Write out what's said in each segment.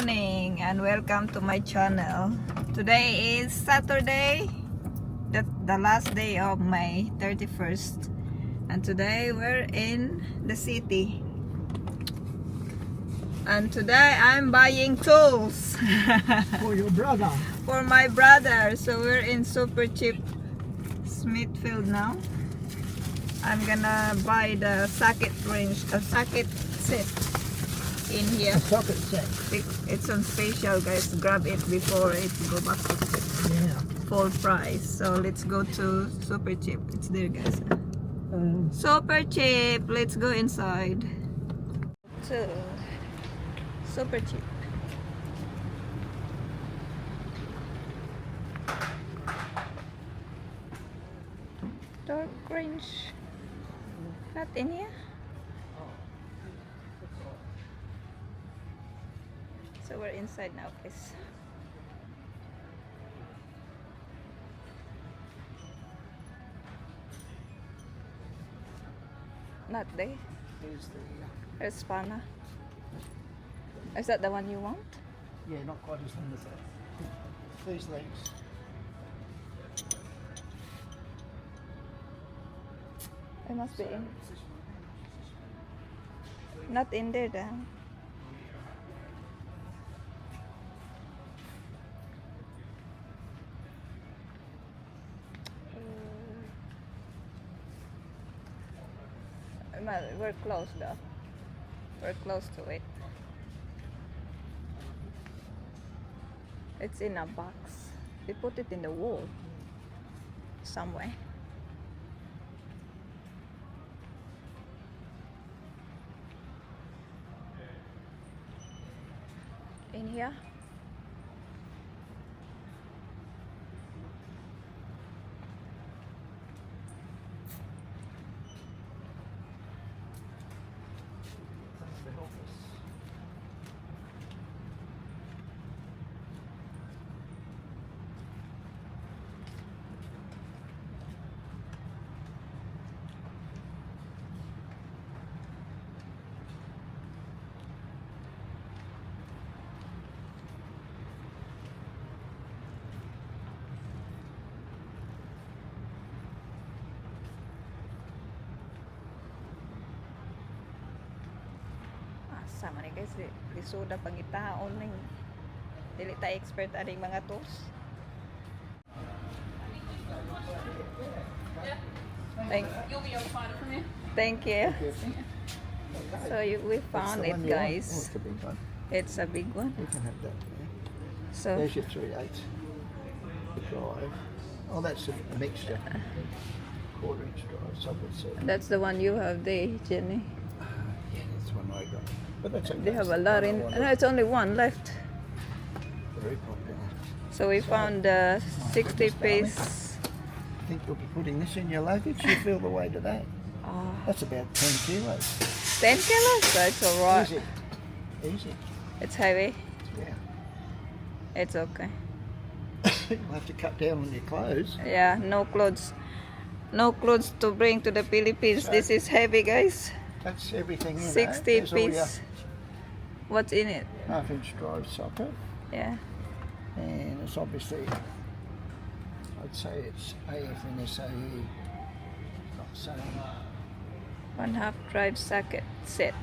morning and welcome to my channel. Today is Saturday, the last day of May 31st, and today we're in the city. And today I'm buying tools For your brother. for my brother. So we're in super cheap Smithfield now. I'm gonna buy the socket set in here. A socket set. It's on special, guys. Grab it before it go back to Yeah. full price. So let's go to super cheap. It's there, guys. Um, Super cheap. Let's go inside. So super cheap. Dark range. Not in here. So we're inside now, guys. Not there. here's the, There's spanner. Is that the one you want? yeah, not quite as long as that. These legs. It must be in. Not in there then. We're close though. We're close to it. It's in a box. They put it in the wall somewhere. In here. Thanks to help us. Sama ni guys, di soda pangitaon ning dili ta expert aning mga tools. Thank you. So we found it, guys. Oh, it's a big one. It's a big one. You can have that there. So There's your 3/8 drive. Oh, that's a mixture. 1/4 inch drive, socket set. that's the one you have there, Jenny. Yeah, that's one I got. But that's okay. They have a That's lot the in. one I No, want. it's only one left. Very popular. So we found the 60 piece. I think you'll be putting this in your luggage. You feel the weight of that? That's about 10 kilos. 10 kilos. That's alright. Easy. Easy. It's heavy. Yeah. It's okay. You'll have to cut down on your clothes. Yeah, no clothes. No clothes to bring to the Philippines. This is heavy, guys. That's everything in 60 there. There's all your piece. What's in it? 1/2 inch drive socket. Yeah. And it's obviously, I'd say it's AF and SAE. Not saying 1/2 drive socket set.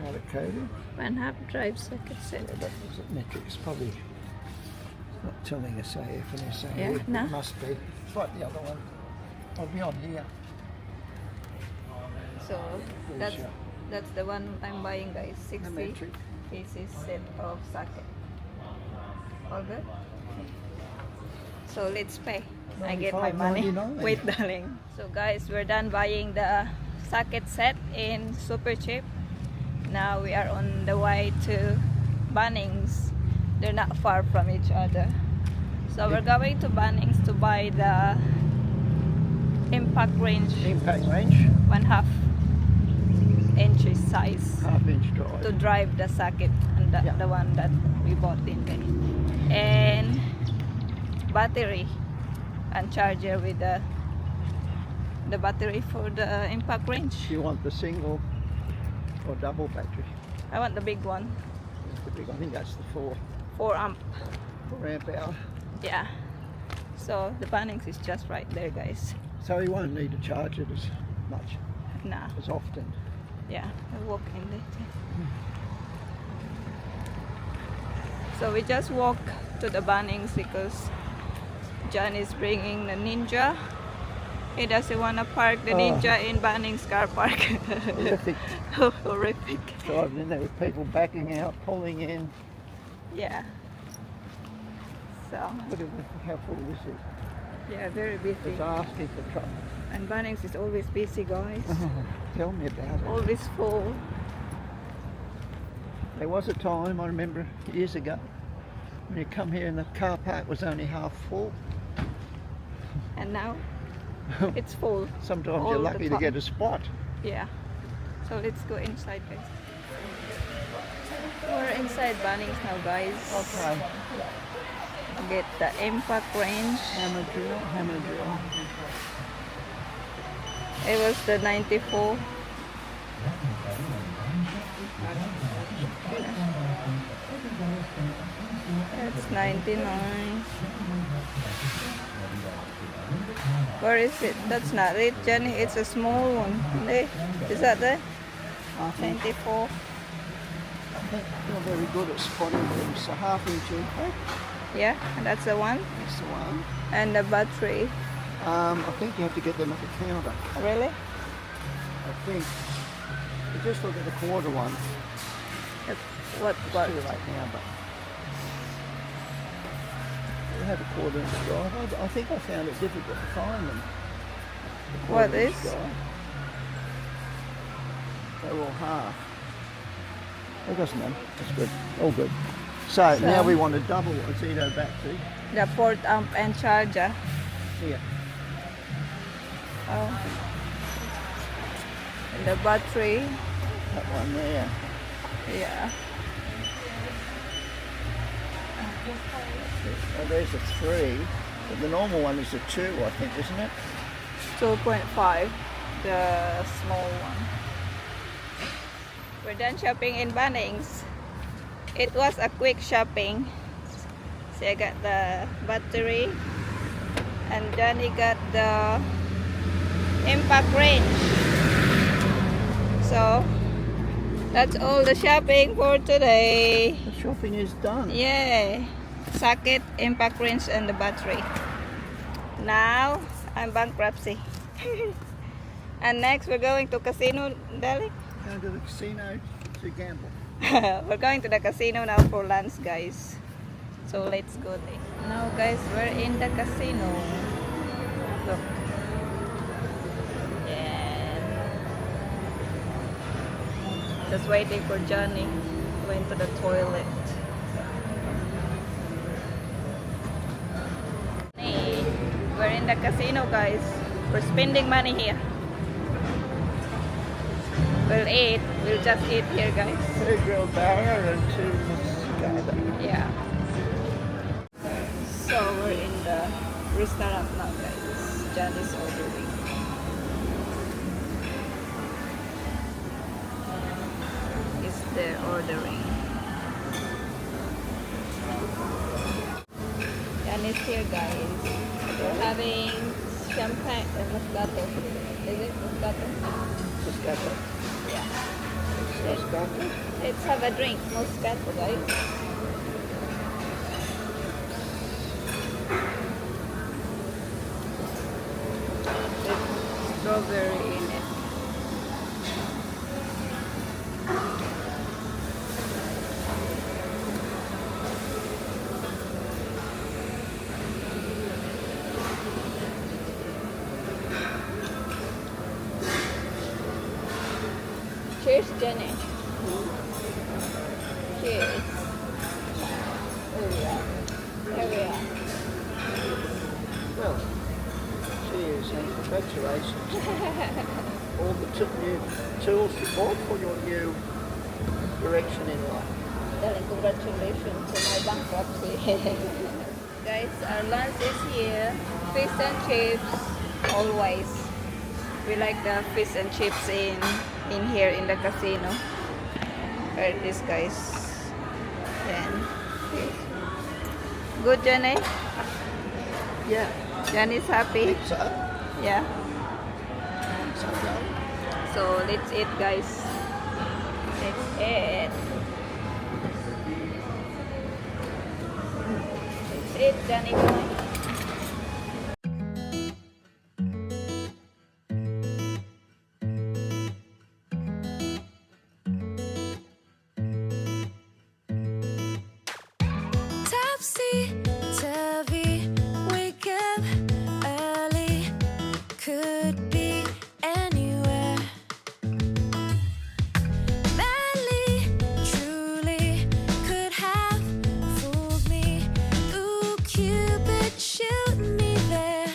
color coded. 1/2 drive socket set. Yeah, that was it. Metrics probably not telling us AF and SAE. Yeah, but no. It must be. It's like the other one. I'll be on here. So that's the one I'm buying, guys. The 60 metric. pieces set of socket. All good? So let's pay. I get my money. $95.99. Wait, darling. So guys, we're done buying the socket set in super cheap. Now we are on the way to Bunnings. They're not far from each other. So we're going to Bunnings to buy the impact range, Impact range. 1/2 inch size 1/2 inch drive. to drive the socket, and Yeah. the one that we bought in there. And battery and charger with the battery for the impact range. Do you want the single or double battery? I want the big one. The electric. I think that's the 4 amp. 4 amp hour. Yeah. So the Bunnings is just right there, guys. So you won't need to charge it as much, Nah. as often. Yeah, I walk in later. So we just walk to the Bunnings because John is bringing the Ninja. He doesn't want to park the Ninja in Bunnings car park. Horrific. Horrific. Driving in there with people backing out, pulling in. Yeah. So, Look at how full this is. yeah, very busy. It's asking for trouble. And Bunnings is always busy, guys. Tell me about it. Always full. There was a time, I remember years ago, when you come here and the car park was only half full. And now it's full. Sometimes all you're the lucky to time. get a spot. Yeah. So let's go inside, guys. We're inside Bunnings now, guys. Okay. Get the impact range. Hammer drill, hammer drill. It was the 94. It's 99. Where is it? That's not it, Jenny. It's a small one. Hey, is that there? I think 94. you're very good at spotting them. So half-inch impact, Yeah, that's the one. that's the one. And the battery. I think you have to get them at the counter. Really? I think. You just look at the quarter one. What? It's What? too late now, but we have a quarter-inch drive. I think I found it difficult to find them. The What quarter-inch is? drive. They're all half. It doesn't matter. It's good. All good. So now we want a double Ozito battery. The 4 amp and charger. Here. Oh. And the battery. That one there. Yeah. Oh, there's a 3. But the normal one is a 2, I think, isn't it? 2.5. The small one. We're done shopping in Bunnings. It was a quick shopping. So I got the battery. And Johnny got the impact range. So that's all the shopping for today. The shopping is done. Yay! Socket, impact range, and the battery. Now I'm bankruptcy. And next we're going to casino, Dali. Going to the casino to gamble. We're going to the casino now for lunch, guys. So let's go there. Now, guys, we're in the casino. Look. Yeah. Just waiting for Johnny. Went to the toilet. Hey, we're in the casino, guys. We're spending money here. We'll eat. We'll just eat here, guys. 2 grilled barra and 2 moscato. Yeah. So we're in the restaurant now, guys. John is ordering. He's there ordering. John is here, guys. We're having champagne and moscato. Is it moscato? Moscato. Yeah. Moscato. Let's have a drink. Moscato, guys. With strawberry in it. Cheers, Jenny. Cheers. Here we are. Here we are. Well, cheers and congratulations. All the new tools you bought for your new direction in life. Darling, congratulations to my bankruptcy. Guys, our lunch is here. Fish and chips, always. We like the fish and chips in here in the casino. Where it is, guys. Then, good, Johnny? Yeah. Johnny's happy? Think so. Yeah. So, So let's eat, guys. Let's eat. Let's eat, Johnny boy. Topsy-turvy, wake up early, could be anywhere. Madly, truly, could have fooled me. Ooh, Cupid, shoot me there.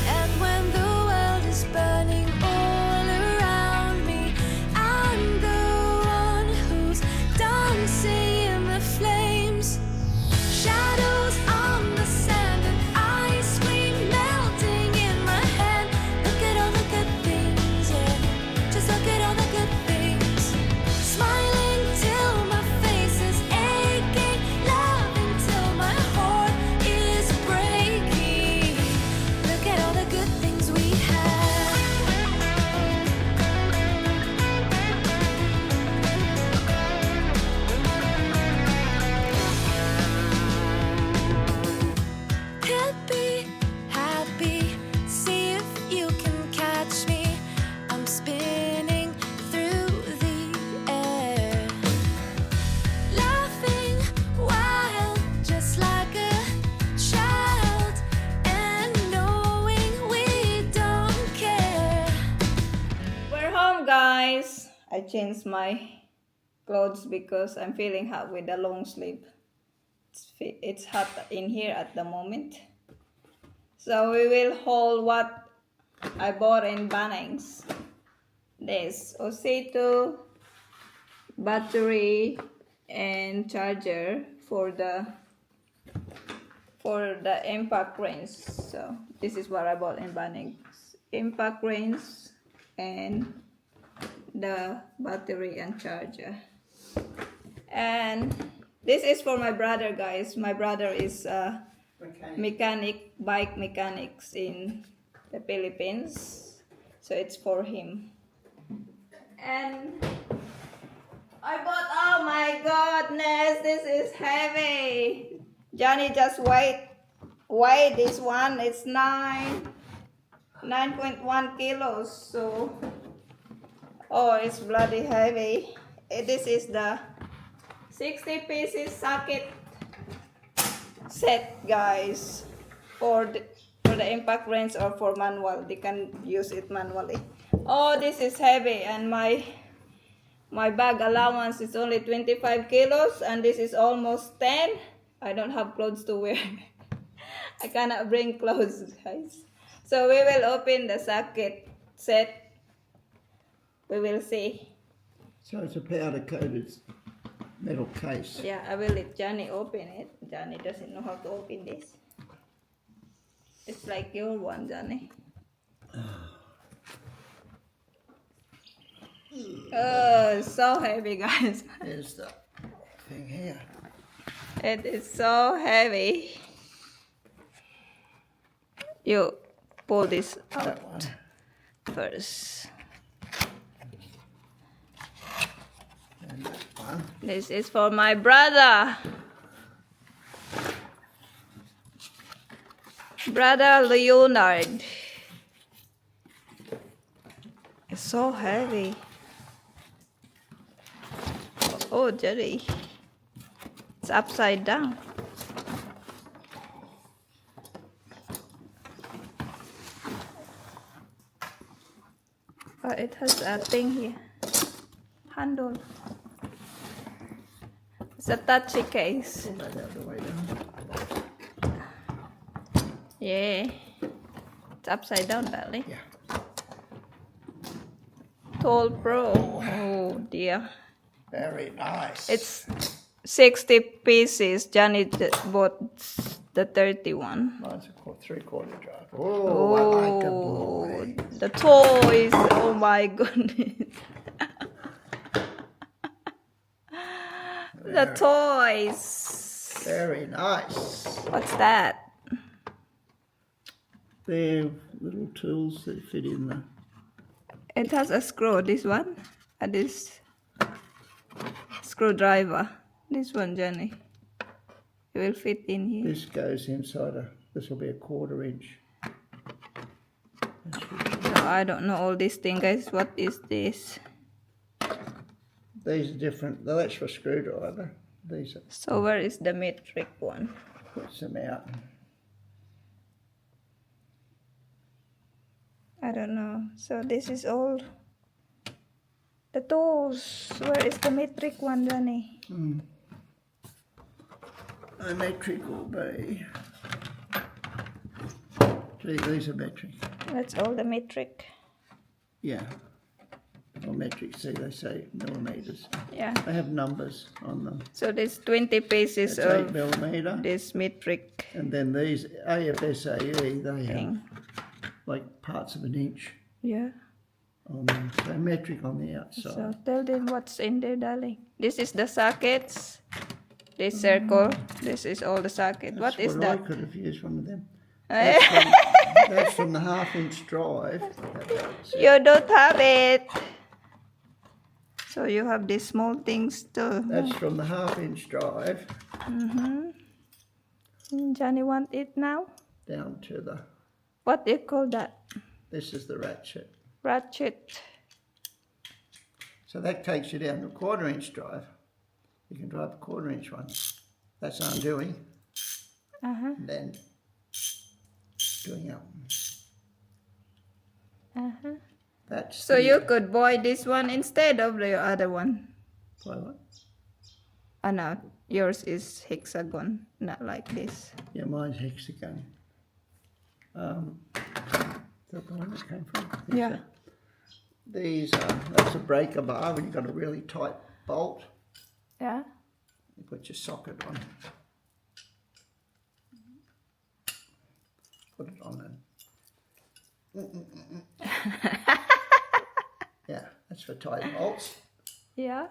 And when the world is burning all around me, I'm the one who's dancing in the flames. Shadows on the sand and ice cream melting in my hand. Look at all the good things, yeah. Just look at all the good things. Smiling till my face is aching, loving till my heart is breaking. Look at all the good things we have. Happy, happy, see if you can catch me. I'm spinning through the air, laughing wild, just like a child, and knowing we don't care. We're home, guys. I changed my clothes because I'm feeling hot with the long sleeve. It's hot in here at the moment. So we will haul what I bought in Bunnings. This Ozito battery and charger for the impact range. So this is what I bought in Bunnings. Impact range and the battery and charger. And this is for my brother, guys. My brother is bike mechanics in the Philippines. So it's for him. And I bought, oh my goodness, this is heavy. Johnny just weigh this one. It's 9.1 kilos. So, oh, it's bloody heavy. This is the 60 pieces socket set, guys, for the impact range or for manual. They can use it manually. Oh, this is heavy, and my bag allowance is only 25 kilos, and this is almost 10. I don't have clothes to wear. I cannot bring clothes, guys. So we will open the socket set. We will see. So it's a powder coated metal case. Yeah, I will let Johnny open it. Johnny doesn't know how to open this. It's like your one, Johnny. Oh, it's so heavy, guys. There's the thing here. It is so heavy. You pull this out That one. first. And that one. This is for my brother. Brother Leonard. It's so heavy. Oh, Jerry. It's upside down. But it has a thing here. Handle. It's a touchy case. Pull that out of the way down. Yeah. It's upside down, Valley. Yeah. Tall Pro. Oh dear. Very nice. It's 60 pieces. Johnny bought the 31. Mine's a 3/4 drive. Oh, I like a boy. The toys. Oh my goodness. The toys. Very nice. What's that? They're little tools that fit in the... It has a screw, this one. And this screwdriver. This one, Johnny. It will fit in here. This goes inside this will be a 1/4 inch. No, I don't know all these things, guys. What is this? These are different. That's for a screwdriver. These are, So where is the metric one? puts them out. I don't know. So this is all the tools. Where is the metric one, Johnny? A metric will be... Gee, these are metric. That's all the metric. Yeah. Or metric, see, they say millimetres. Yeah. They have numbers on them. So there's 20 pieces That's 8 of millimetre. this metric And then these AFSAE, they have thing. like parts of an inch Yeah. on them. So metric on the outside. So tell them what's in there, darling. This is the sockets. This circle. This is all the socket. What is I that? could have used one of them. Eh? That's from the 1/2 inch drive. You don't have it. So you have these small things too. That's from the 1/2 inch drive Johnny want it now? down to the... What do you call that? This is the ratchet. Ratchet. So that takes you down to a 1/4 inch drive. You can drive a 1/4 inch one. That's undoing. And then doing up. That's So you could buy this one instead of the other one. Buy what? Oh no, yours is hexagon, not like this. Yeah, mine's hexagon. Is that the one that came from? I think Yeah. so. These are, that's a breaker bar when you've got a really tight bolt. Yeah. You put your socket on. Put it on and... Yeah, that's for tight bolts. Yeah.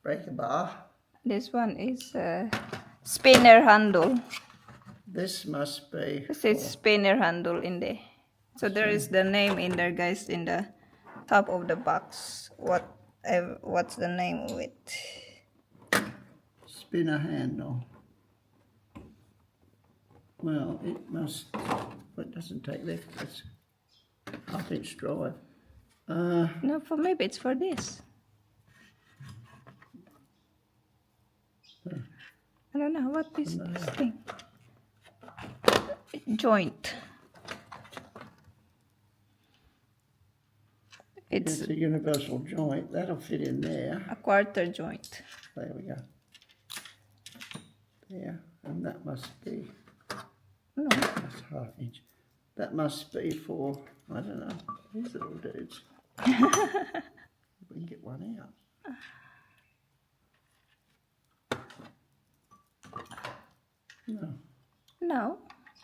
Breaker bar. This one is a spinner handle. This must be... This is spinner handle in there. So there is the name in there, guys, in the top of the box. What's the name of it? Spinner handle. Well, it must... But it doesn't take that. That's 1/2 inch drive. No, for maybe it's for this. I don't know what is this thing. Joint. It's It's a universal joint. That'll fit in there. a 1/4 joint. There we go. There. And that must be... No. That's 1/2 inch. That must be for, I don't know, these little dudes. We can get one out. No. No.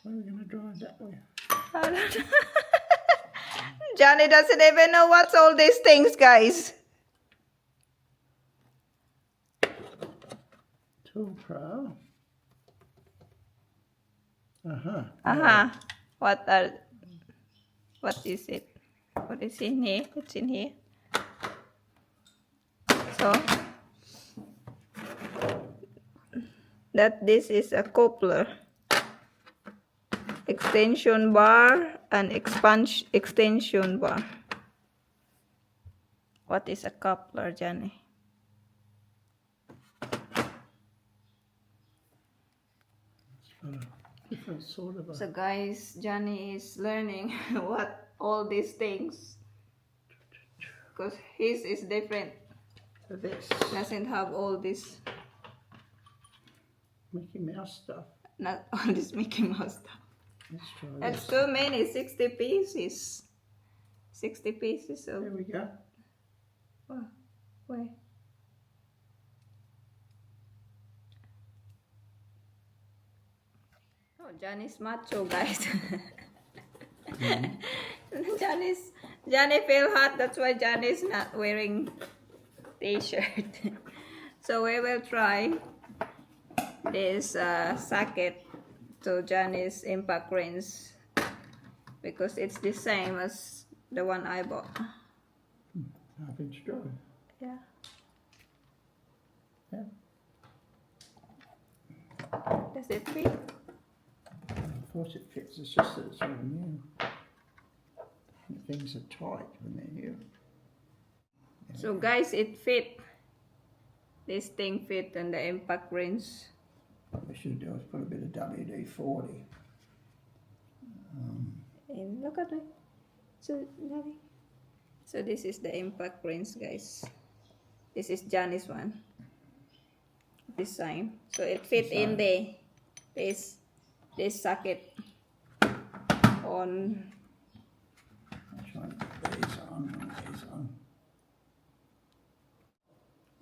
Why are we going to drive that way? I don't know. Johnny doesn't even know what's all these things, guys. Tool Pro. What is it? What is in here? It's in here. So that this is a coupler, extension bar and extension bar. What is a coupler, Johnny? Different sort of a... So guys, Johnny is learning what all these things, because his is different. So this Doesn't have all this, Mickey Mouse stuff. not all this Mickey Mouse stuff. Let's try That's this. too many, 60 pieces. 60 pieces There of, we go. wow, where? Oh, Johnny's macho, guys. Johnny feel hot, that's why Johnny's not wearing t-shirt. So we will try this socket to Johnny's impact wrench because it's the same as the one I bought. Half-inch drive. Yeah. Yeah. Does it fit? Of course it fits. It's just that it's all new. Things are tight when they're new. So guys, it fit. This thing fit in the impact wrench. What we should do is put a bit of WD-40. And look at it. So this is the impact wrench, guys. This is Johnny's one. Design. So it fit in this socket on. I'll try and put these on.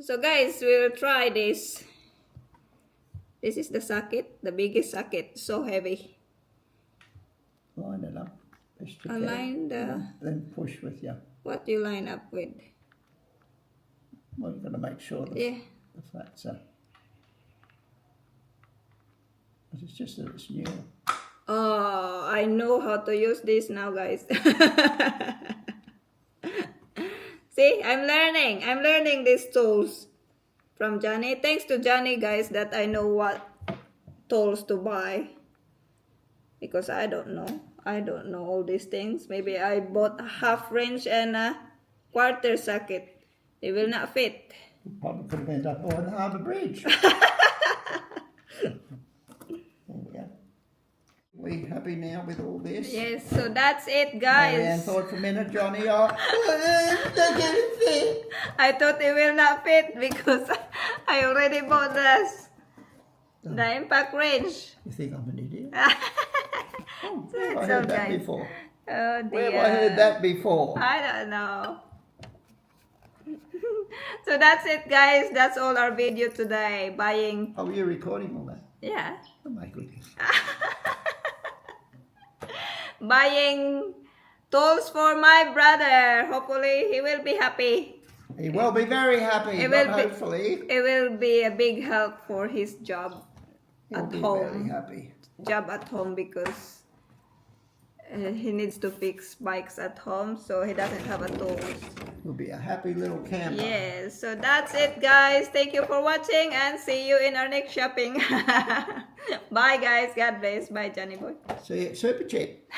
So guys, we'll try this. This is the socket, the biggest socket, so heavy. Line it up. Best you Align can. Then push with you. What you line up with? Well, you've got to make sure that Yeah. the flats are. But it's just that it's new. Oh, I know how to use this now, guys. See, I'm learning these tools from Johnny. Thanks to Johnny, guys, that I know what tools to buy. Because I don't know all these things. Maybe I bought a half wrench and a quarter socket. They will not fit. You probably could have ended up on Harbour Bridge. We happy now with all this? Yes, so that's it, Marianne guys. thought for a minute, Johnny, they're getting fit. I thought it will not fit because I already bought this. The impact wrench. You think I'm an idiot? So Where have I it's heard that okay. before? Oh dear. Where have I heard that before? I don't know. So that's it, guys. That's all our video today. Buying. Oh, you're recording all that? Yeah. Oh my goodness. Buying tools for my brother. Hopefully he will be happy. He will be very happy, It not will be- hopefully. It will be a big help for his job He'll at be home. very happy. Job at home because he needs to fix bikes at home, so he doesn't have a tools. He'll be a happy little camper. Yes, so that's it, guys. Thank you for watching and see you in our next shopping. Bye, guys. God bless. Bye, Johnny boy. See you at Super Cheap.